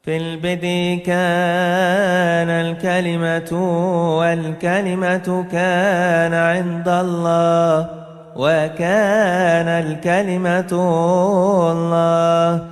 في البدء كان الكلمة والكلمة كان عند الله وكان الكلمة الله.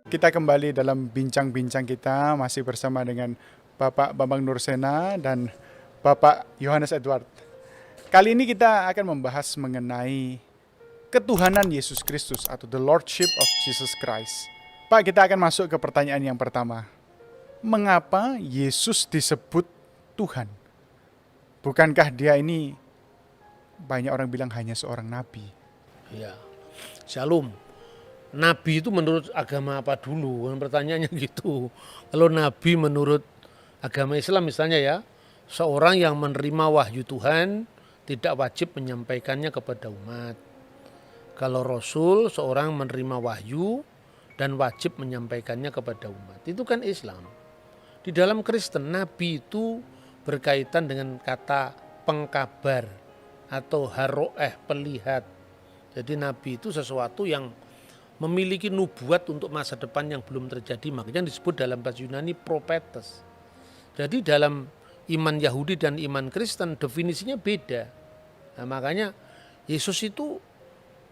Kita kembali dalam bincang-bincang kita masih bersama dengan Bapak Bambang Nursena dan Bapak Yohanes Edward. Kali ini kita akan membahas mengenai ketuhanan Yesus Kristus atau the Lordship of Jesus Christ. Pak, kita akan masuk ke pertanyaan yang pertama. Mengapa Yesus disebut Tuhan? Bukankah dia ini banyak orang bilang hanya seorang nabi? Ya, Shalom. Nabi itu menurut agama apa dulu? Pertanyaannya gitu. Kalau nabi menurut agama Islam misalnya ya, seorang yang menerima wahyu Tuhan tidak wajib menyampaikannya kepada umat. Kalau Rasul seorang menerima wahyu dan wajib menyampaikannya kepada umat. Itu kan Islam. Di dalam Kristen, nabi itu berkaitan dengan kata pengkabar atau haroeh, pelihat. Jadi nabi itu sesuatu yang memiliki nubuat untuk masa depan yang belum terjadi, makanya disebut dalam bahasa Yunani prophetes. Jadi dalam iman Yahudi dan iman Kristen definisinya beda. Nah, makanya Yesus itu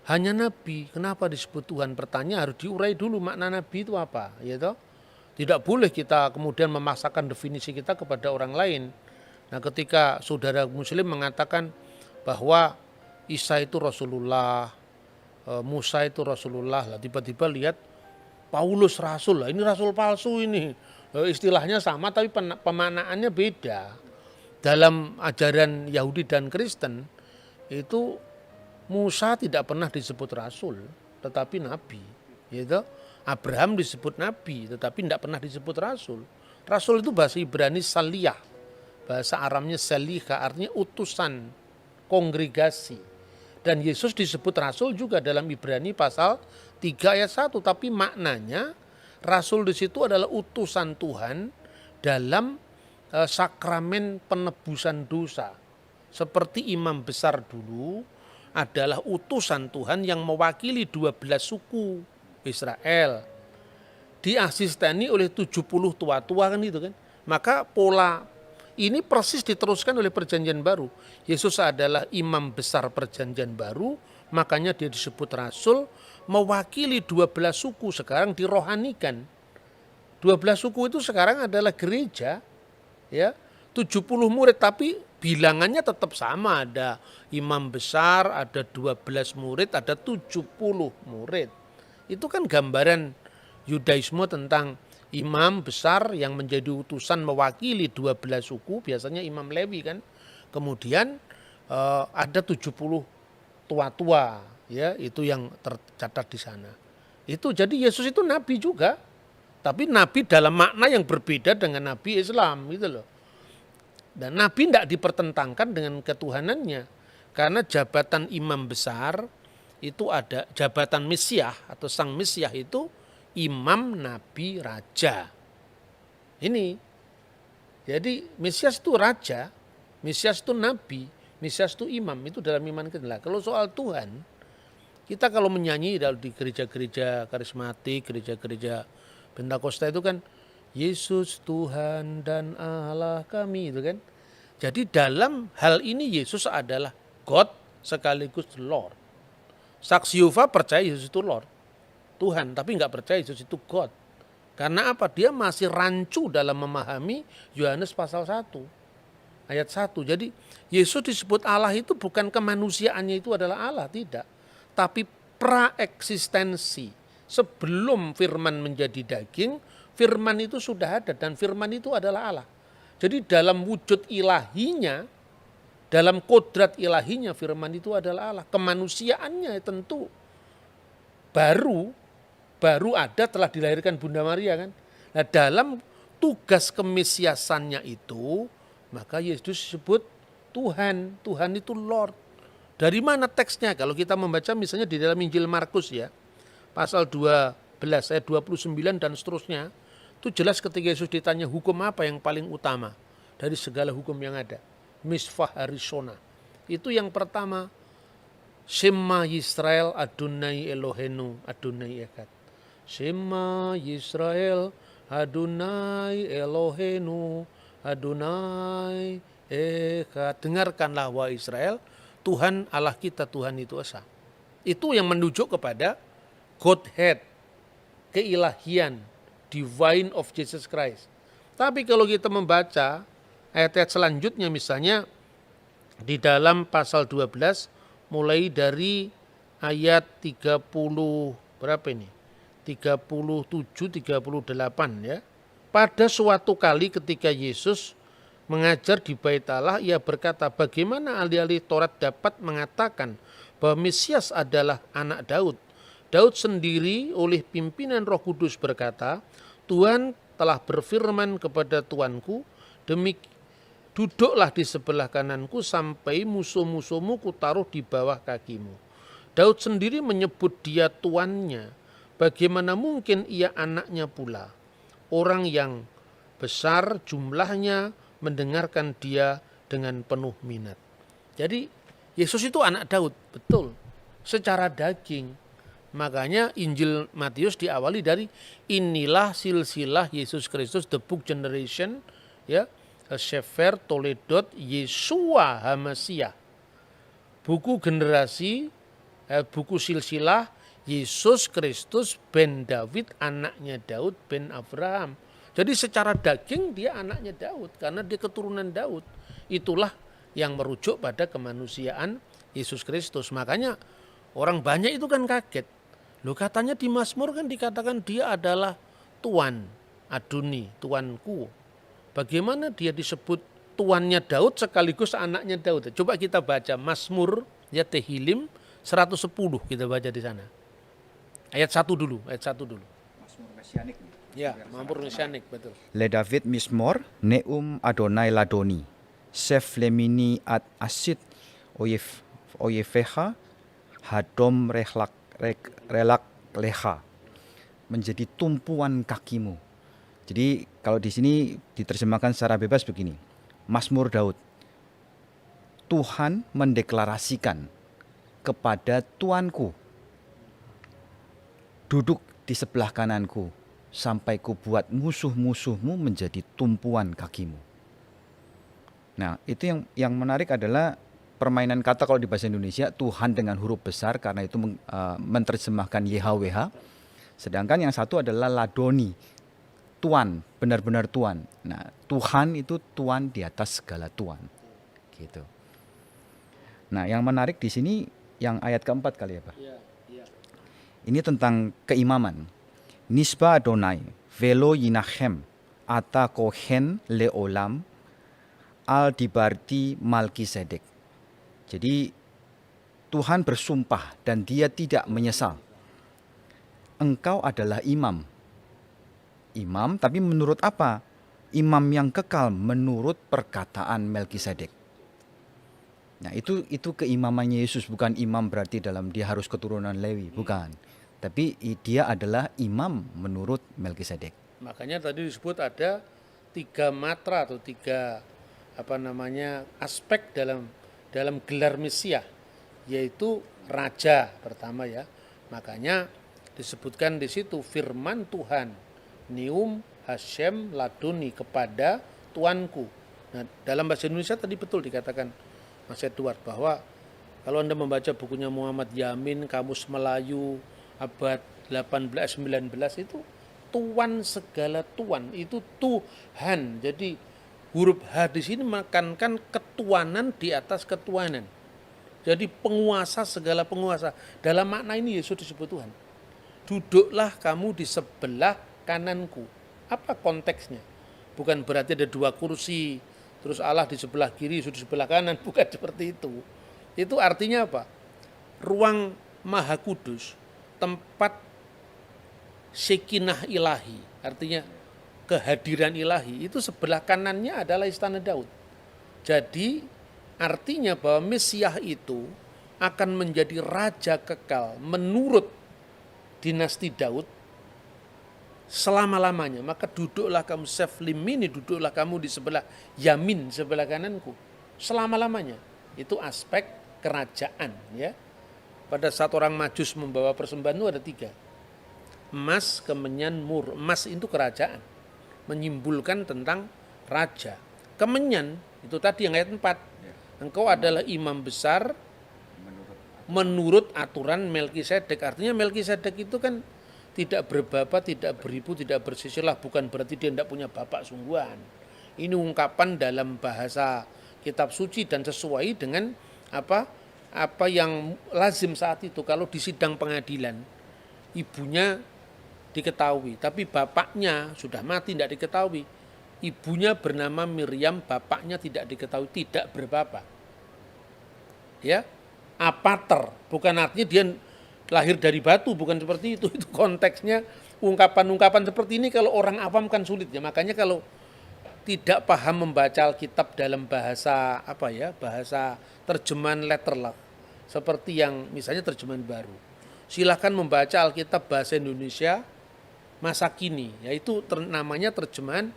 hanya nabi. Kenapa disebut Tuhan? Pertanyaan harus diurai dulu makna nabi itu apa, ya toh? Tidak boleh kita kemudian memaksakan definisi kita kepada orang lain. Nah, ketika saudara muslim mengatakan bahwa Isa itu Rasulullah, Musa itu Rasulullah, lah tiba-tiba lihat Paulus rasul, lah ini rasul palsu ini. Istilahnya sama tapi pemaknaannya beda. Dalam ajaran Yahudi dan Kristen itu Musa tidak pernah disebut rasul tetapi nabi, gitu. Abraham disebut nabi tetapi tidak pernah disebut rasul. Rasul itu bahasa Ibrani saliyah, bahasa Aramnya salika, artinya utusan, kongregasi. Dan Yesus disebut rasul juga dalam Ibrani pasal 3 ayat 1. Tapi maknanya rasul di situ adalah utusan Tuhan dalam sakramen penebusan dosa. Seperti imam besar dulu adalah utusan Tuhan yang mewakili 12 suku Israel. Diasisteni oleh 70 tua-tua kan itu kan. Maka pola ini persis diteruskan oleh perjanjian baru. Yesus adalah imam besar perjanjian baru, makanya dia disebut rasul, mewakili 12 suku, sekarang dirohanikan. 12 suku itu sekarang adalah gereja, ya, 70 murid, tapi bilangannya tetap sama, ada imam besar, ada 12 murid, ada 70 murid. Itu kan gambaran Yudaisme tentang imam besar yang menjadi utusan mewakili 12 suku, biasanya imam Lewi kan. Kemudian ada 70 tua-tua, ya, itu yang tercatat di sana. Itu jadi Yesus itu nabi juga, tapi nabi dalam makna yang berbeda dengan nabi Islam gitu loh. Dan nabi tidak dipertentangkan dengan ketuhanannya, karena jabatan imam besar itu ada jabatan Mesias atau sang Mesias itu imam, nabi, raja. Ini. Jadi Mesias itu raja, Mesias itu nabi, Mesias itu imam. Itu dalam iman kita. Kalau soal Tuhan, kita kalau menyanyi di gereja-gereja karismatik, gereja-gereja Pentakosta itu kan Yesus Tuhan dan Allah kami, itu kan. Jadi dalam hal ini Yesus adalah God sekaligus Lord. Saksi Yehova percaya Yesus itu Lord, Tuhan, tapi nggak percaya Yesus itu God. Karena apa? Dia masih rancu dalam memahami Yohanes pasal 1 ayat 1. Jadi Yesus disebut Allah itu bukan kemanusiaannya itu adalah Allah, tidak. Tapi praeksistensi. Sebelum firman menjadi daging, firman itu sudah ada dan firman itu adalah Allah. Jadi dalam wujud ilahinya, dalam kodrat ilahinya firman itu adalah Allah. Kemanusiaannya tentu baru baru ada telah dilahirkan Bunda Maria kan. Nah dalam tugas kemesiasannya itu, maka Yesus disebut Tuhan. Tuhan itu Lord. Dari mana teksnya? Kalau kita membaca misalnya di dalam Injil Markus ya, pasal 12 ayat 29 dan seterusnya, itu jelas ketika Yesus ditanya hukum apa yang paling utama dari segala hukum yang ada. Misvah Harishona. Itu yang pertama, Shema Yisrael Adonai Elohenu Adonai Echad. Shema Yisrael Adonai Elohenu Adonai Echad. Dengarkanlah wahai Israel, Tuhan Allah kita, Tuhan itu esa. Itu yang menunjuk kepada Godhead, keilahian, divine of Jesus Christ. Tapi kalau kita membaca ayat-ayat selanjutnya misalnya di dalam pasal 12 mulai dari ayat 30 berapa ini? 37 38 ya. Pada suatu kali ketika Yesus mengajar di Bait Allah, ia berkata, bagaimana ahli-ahli Taurat dapat mengatakan bahwa Mesias adalah anak Daud? Daud sendiri oleh pimpinan Roh Kudus berkata, Tuhan telah berfirman kepada Tuanku, duduklah di sebelah kananku sampai musuh-musuhmu kutaruh di bawah kakimu. Daud sendiri menyebut dia tuannya. Bagaimana mungkin ia anaknya pula? Orang yang besar jumlahnya mendengarkan dia dengan penuh minat. Jadi Yesus itu anak Daud, betul. Secara daging. Makanya Injil Matius diawali dari inilah silsilah Yesus Kristus, the book generation, ya. Sefer Toledot Yesua Hamasiah. Buku generasi, buku silsilah Yesus Kristus ben David, anaknya Daud ben Abraham. Jadi secara daging dia anaknya Daud karena dia keturunan Daud. Itulah yang merujuk pada kemanusiaan Yesus Kristus. Makanya orang banyak itu kan kaget. Loh katanya di Mazmur kan dikatakan dia adalah Tuan, Adoni, Tuanku. Bagaimana dia disebut tuannya Daud sekaligus anaknya Daud? Coba kita baca Mazmur ya Tehilim 110 kita baca di sana. Ayat 1 dulu, Mazmur Mesianik. Ya, Mazmur Mesianik, betul. Le David Mismor Neum Adonai Ladoni. Sef Lemini ad Asid Oyefeha Hadom relak leha. Menjadi tumpuan kakimu. Jadi kalau di sini diterjemahkan secara bebas begini. Mazmur Daud. Tuhan mendeklarasikan kepada Tuanku. Duduk di sebelah kananku sampai ku buat musuh-musuhmu menjadi tumpuan kakimu. Nah, itu yang menarik adalah permainan kata kalau di bahasa Indonesia Tuhan dengan huruf besar karena itu menerjemahkan YHWH. Sedangkan yang satu adalah Ladoni. Tuan, benar-benar Tuan. Nah, Tuhan itu Tuan di atas segala Tuan. Gitu. Nah, yang menarik di sini yang ayat keempat kali ya, Pak. Ini tentang keimaman. Nisba Adonai, velo yinachem, ata kohen leolam, al dibarti Malkisedek. Jadi Tuhan bersumpah dan dia tidak menyesal. Engkau adalah imam. Imam, tapi menurut apa? Imam yang kekal menurut perkataan Melkisedek. Nah, itu keimamannya Yesus, bukan imam berarti dalam dia harus keturunan Lewi, bukan. Tapi dia adalah imam menurut Melkisedek. Makanya tadi disebut ada 3 matra atau 3 aspek dalam gelar Mesias, yaitu raja pertama ya. Makanya disebutkan di situ firman Tuhan. Nium Hashem Ladoni, kepada Tuanku. Nah, dalam bahasa Indonesia tadi betul dikatakan Mas Edward bahwa kalau Anda membaca bukunya Muhammad Yamin, Kamus Melayu abad 18-19 itu Tuan segala Tuan, itu Tuhan. Jadi huruf H di sini menekankan ketuanan di atas ketuanan. Jadi penguasa segala penguasa. Dalam makna ini Yesus disebut Tuhan. Duduklah kamu di sebelah kananku. Apa konteksnya? Bukan berarti ada 2 kursi, terus Allah di sebelah kiri, Yesus di sebelah kanan. Bukan seperti itu. Itu artinya apa? Ruang Maha Kudus, tempat Sekinah ilahi, artinya kehadiran ilahi, itu sebelah kanannya adalah istana Daud. Jadi artinya bahwa Mesias itu akan menjadi raja kekal menurut dinasti Daud selama-lamanya. Maka duduklah kamu seflimini, duduklah kamu di sebelah yamin, sebelah kananku selama-lamanya. Itu aspek kerajaan, ya. Pada saat orang Majus membawa persembahan itu ada 3. Emas, kemenyan, mur. Emas itu kerajaan, menyimpulkan tentang raja. Kemenyan itu tadi yang ayat 4. Engkau adalah imam besar menurut aturan Melkisedek. Artinya Melkisedek itu kan tidak berbapak, tidak beribu, tidak bersisilah. Bukan berarti dia tidak punya bapak sungguhan. Ini ungkapan dalam bahasa kitab suci dan sesuai dengan apa yang lazim saat itu. Kalau di sidang pengadilan, ibunya diketahui, tapi bapaknya sudah mati, tidak diketahui. Ibunya bernama Miriam, bapaknya tidak diketahui, tidak berbapak. Ya, apater, bukan artinya dia lahir dari batu, bukan seperti itu. Itu konteksnya ungkapan-ungkapan seperti ini kalau orang awam kan sulit ya. Makanya kalau tidak paham membaca Alkitab dalam bahasa bahasa terjemahan letterlock, seperti yang misalnya terjemahan baru. Silahkan membaca Alkitab bahasa Indonesia masa kini, yaitu namanya terjemahan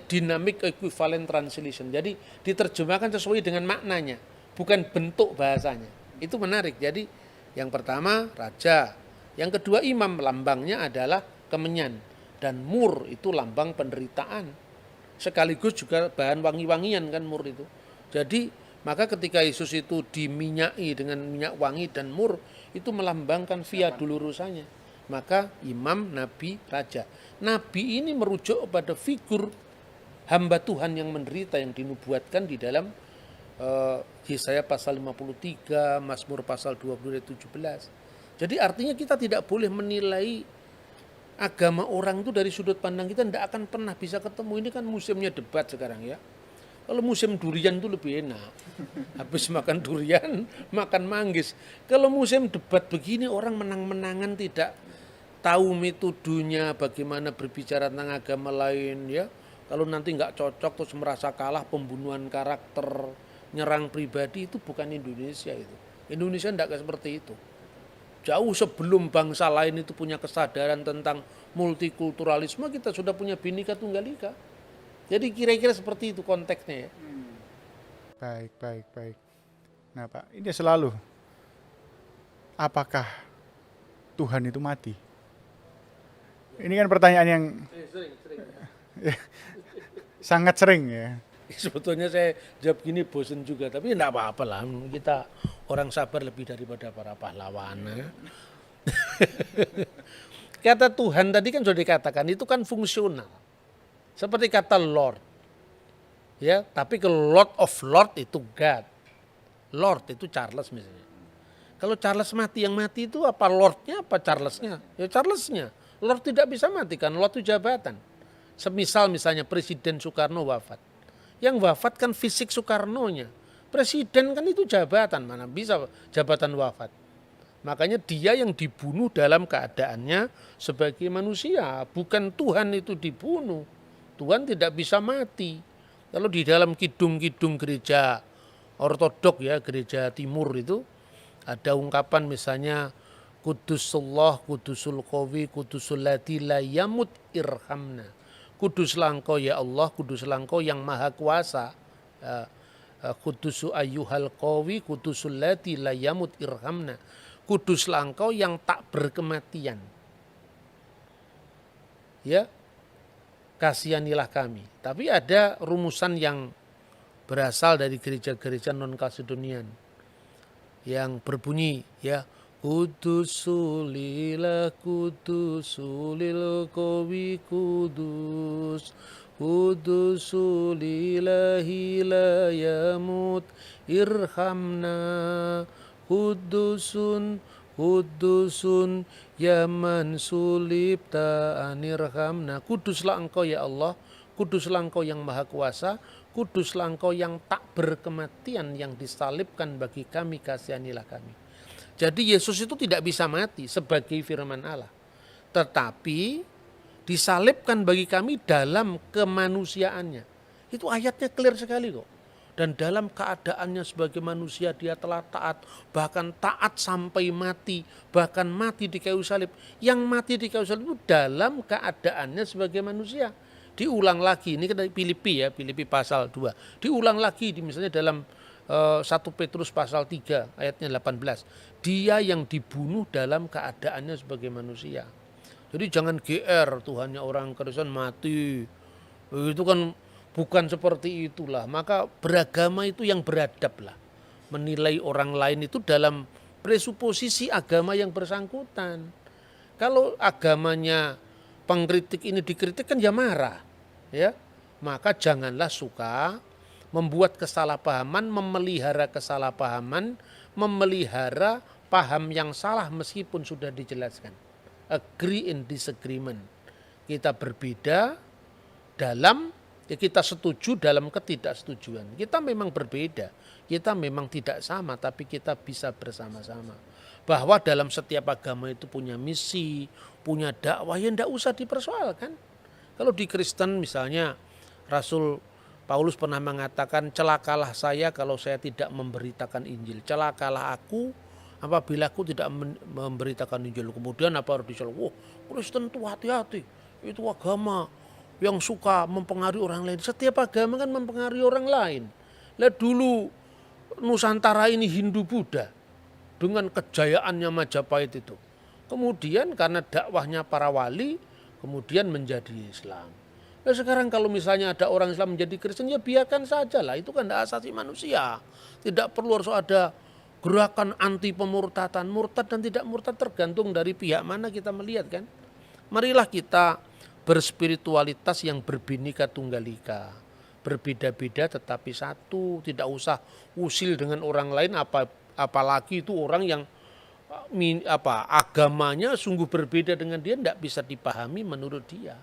dynamic equivalent translation. Jadi diterjemahkan sesuai dengan maknanya, bukan bentuk bahasanya. Itu menarik. Jadi yang pertama raja, yang kedua imam, lambangnya adalah kemenyan, dan mur itu lambang penderitaan. Sekaligus juga bahan wangi-wangian kan mur itu. Jadi maka ketika Yesus itu diminyai dengan minyak wangi dan mur, itu melambangkan via dulurusannya. Maka imam, nabi, raja. Nabi ini merujuk pada figur hamba Tuhan yang menderita yang dinubuatkan di dalam Yesaya pasal 53, Mazmur pasal 20 ayat 17. Jadi artinya kita tidak boleh menilai agama orang itu dari sudut pandang kita, tidak akan pernah bisa ketemu. Ini kan musimnya debat sekarang ya. Kalau musim durian itu lebih enak. Habis makan durian, makan manggis. Kalau musim debat begini orang menang-menangan, tidak tahu metodenya bagaimana berbicara tentang agama lain ya. Kalau nanti nggak cocok terus merasa kalah, pembunuhan karakter, nyerang pribadi, itu bukan Indonesia itu. Indonesia tidak seperti itu. Jauh sebelum bangsa lain itu punya kesadaran tentang multikulturalisme, kita sudah punya Bhinneka Tunggal Ika. Jadi kira-kira seperti itu konteksnya ya. Baik. Nah Pak, ini selalu, apakah Tuhan itu mati? Ini kan pertanyaan yang Sering. sangat sering ya. Sebetulnya saya jawab gini bosen juga, tapi enggak apa-apa lah. Kita orang sabar lebih daripada para pahlawan. Kata Tuhan tadi kan sudah dikatakan itu kan fungsional. Seperti kata Lord. Ya, tapi kalau Lord of Lord itu God. Lord itu Charles misalnya. Kalau Charles mati, yang mati itu apa Lordnya apa Charlesnya? Ya Charlesnya. Lord tidak bisa mati kan, Lord itu jabatan. Semisal misalnya Presiden Soekarno wafat. Yang wafat kan fisik Soekarnonya. Presiden kan itu jabatan, mana bisa jabatan wafat. Makanya dia yang dibunuh dalam keadaannya sebagai manusia. Bukan Tuhan itu dibunuh. Tuhan tidak bisa mati. Kalau di dalam kidung-kidung gereja ortodok ya, gereja timur itu ada ungkapan misalnya Kudusullah, Kudusul Qawi, Kudusul Lati la yamut irhamna. Kuduslah engkau ya Allah, kuduslah engkau yang maha kuasa. Kudusu ayyuhal qawi, Kudusul Lati la yamut irhamna. Kuduslah engkau yang tak berkematian. Ya, kasihanilah kami. Tapi ada rumusan yang berasal dari gereja-gereja non-Kalsedonian yang berbunyi ya, Kudusulillah kudusulil qawi kudus, Kudusulillahi la yamut irhamna, Kudusun yaman sulibta anirhamna. Kuduslah engkau ya Allah, kuduslah engkau yang maha kuasa, kuduslah engkau yang tak berkematian, yang disalibkan bagi kami, kasihanilah kami. Jadi Yesus itu tidak bisa mati sebagai firman Allah. tetapi disalibkan bagi kami dalam kemanusiaannya. Itu ayatnya clear sekali kok. Dan dalam keadaannya sebagai manusia dia telah taat, bahkan taat sampai mati, bahkan mati di kayu salib. Yang mati di kayu salib itu dalam keadaannya sebagai manusia. Diulang lagi, ini kan dari Filipi ya, Filipi pasal 2. Diulang lagi misalnya dalam 1 Petrus pasal 3 ayatnya 18. Dia yang dibunuh dalam keadaannya sebagai manusia. Jadi jangan GR, Tuhannya orang Kristen mati. Itu kan bukan seperti itulah. Maka beragama itu yang beradab lah. Menilai orang lain itu dalam presuposisi agama yang bersangkutan. Kalau agamanya pengkritik ini dikritik kan ya marah. Ya. Maka janganlah suka membuat kesalahpahaman, memelihara kesalahpahaman, memelihara paham yang salah meskipun sudah dijelaskan. Agree in disagreement. Kita berbeda dalam, ya kita setuju dalam ketidaksetujuan. Kita memang berbeda, kita memang tidak sama, tapi kita bisa bersama-sama. Bahwa dalam setiap agama itu punya misi, punya dakwah, yang tidak usah dipersoalkan. Kalau di Kristen misalnya, Rasul Paulus pernah mengatakan, celakalah saya kalau saya tidak memberitakan Injil. Celakalah aku apabila aku tidak memberitakan Injil. Kemudian apa harus diselamatkan? Wah, Kristen tuh hati-hati. Itu agama yang suka mempengaruhi orang lain. Setiap agama kan mempengaruhi orang lain. Lihat dulu Nusantara ini Hindu-Buddha dengan kejayaannya Majapahit itu. Kemudian karena dakwahnya para wali, kemudian menjadi Islam. Nah sekarang kalau misalnya ada orang Islam menjadi Kristen, ya biarkan saja lah. Itu kan hak asasi manusia. Tidak perlu harus ada gerakan anti pemurtadan. Murtad dan tidak murtad tergantung dari pihak mana kita melihat kan. Marilah kita berspiritualitas yang berbhinneka tunggal ika. Berbeda-beda tetapi satu. Tidak usah usil dengan orang lain, apalagi itu orang yang agamanya sungguh berbeda dengan dia, tidak bisa dipahami menurut dia.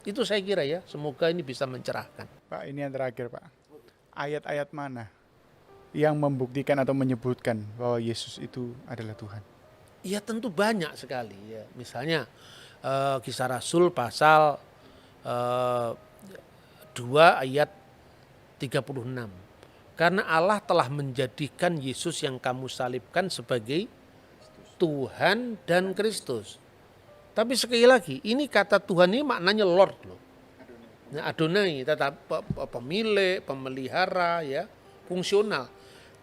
Itu saya kira ya, semoga ini bisa mencerahkan. Pak, ini yang terakhir Pak. Ayat-ayat mana yang membuktikan atau menyebutkan bahwa Yesus itu adalah Tuhan? Ya tentu banyak sekali ya. Misalnya Kisah Rasul pasal 2 ayat 36. Karena Allah telah menjadikan Yesus yang kamu salibkan sebagai Tuhan dan Kristus. Tapi sekali lagi, ini kata Tuhan ini maknanya Lord loh. Nah, Adonai, tetap pemilik, pemelihara, ya, fungsional.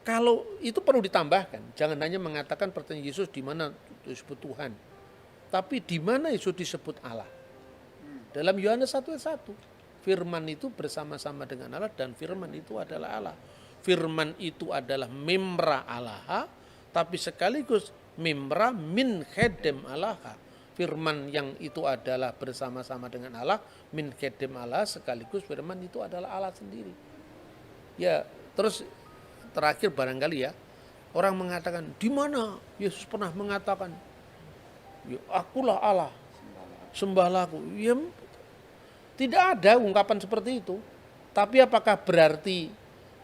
Kalau itu perlu ditambahkan, jangan hanya mengatakan pertanyaan Yesus di mana disebut Tuhan, tapi di mana Yesus disebut Allah. Dalam Yohanes 1:1, Firman itu bersama-sama dengan Allah dan Firman itu adalah Allah. Firman itu adalah memra Allah, tapi sekaligus memra min khedem Allah. Firman yang itu adalah bersama-sama dengan Allah, min khedem Allah, sekaligus firman itu adalah Allah sendiri. Ya, terus terakhir barangkali ya, orang mengatakan, di mana Yesus pernah mengatakan, ya, akulah Allah, sembahlah aku. Ya, tidak ada ungkapan seperti itu. Tapi apakah berarti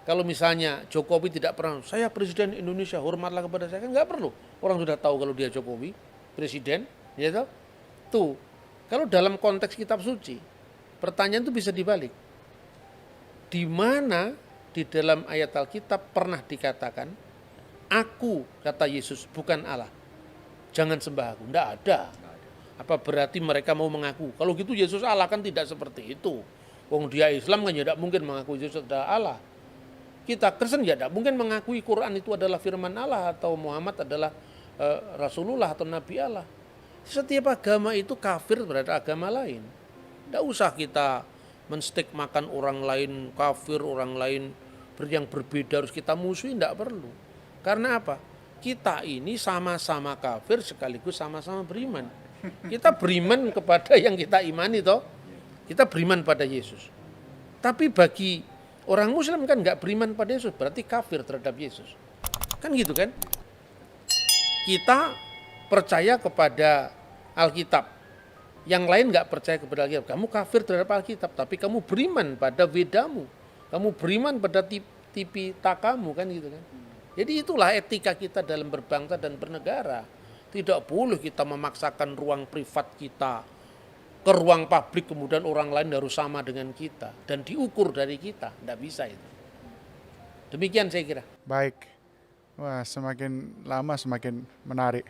kalau misalnya Jokowi tidak pernah, saya Presiden Indonesia, hormatlah kepada saya, kan nggak perlu. Orang sudah tahu kalau dia Jokowi, Presiden, ya toh? Tuh, kalau dalam konteks kitab suci, pertanyaan itu bisa dibalik. Di mana di dalam ayat Alkitab pernah dikatakan, aku, kata Yesus, bukan Allah. Jangan sembah aku. Tidak ada. Apa berarti mereka mau mengaku? Kalau gitu Yesus Allah, kan tidak seperti itu. Wong dia Islam kan tidak mungkin mengaku Yesus adalah Allah. Kita Kristen ya tidak mungkin mengakui Quran itu adalah firman Allah atau Muhammad adalah Rasulullah atau Nabi Allah. Setiap agama itu kafir terhadap agama lain. Tidak usah kita menstigmakan orang lain kafir, orang lain yang berbeda harus kita musuhi, tidak perlu. Karena apa? Kita ini sama-sama kafir sekaligus sama-sama beriman. Kita beriman kepada yang kita imani toh. Kita beriman pada Yesus. Tapi bagi orang Muslim kan nggak beriman pada Yesus, berarti kafir terhadap Yesus. Kan gitu kan? Kita percaya kepada Alkitab. Yang lain nggak percaya kepada Alkitab. Kamu kafir terhadap Alkitab, tapi kamu beriman pada Vedamu. Kamu beriman pada Tipitakamu, kan gitu kan. Jadi itulah etika kita dalam berbangsa dan bernegara. Tidak boleh kita memaksakan ruang privat kita ke ruang publik, kemudian orang lain harus sama dengan kita dan diukur dari kita. Tidak bisa itu. Demikian saya kira. Baik. Wah, semakin lama semakin menarik.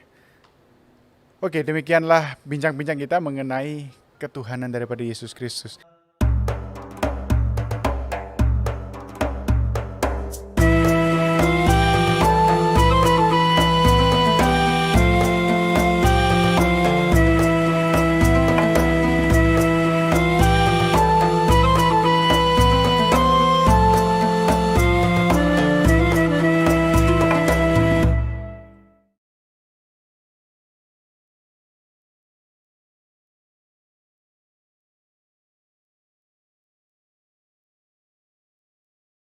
Oke, demikianlah bincang-bincang kita mengenai ketuhanan daripada Yesus Kristus.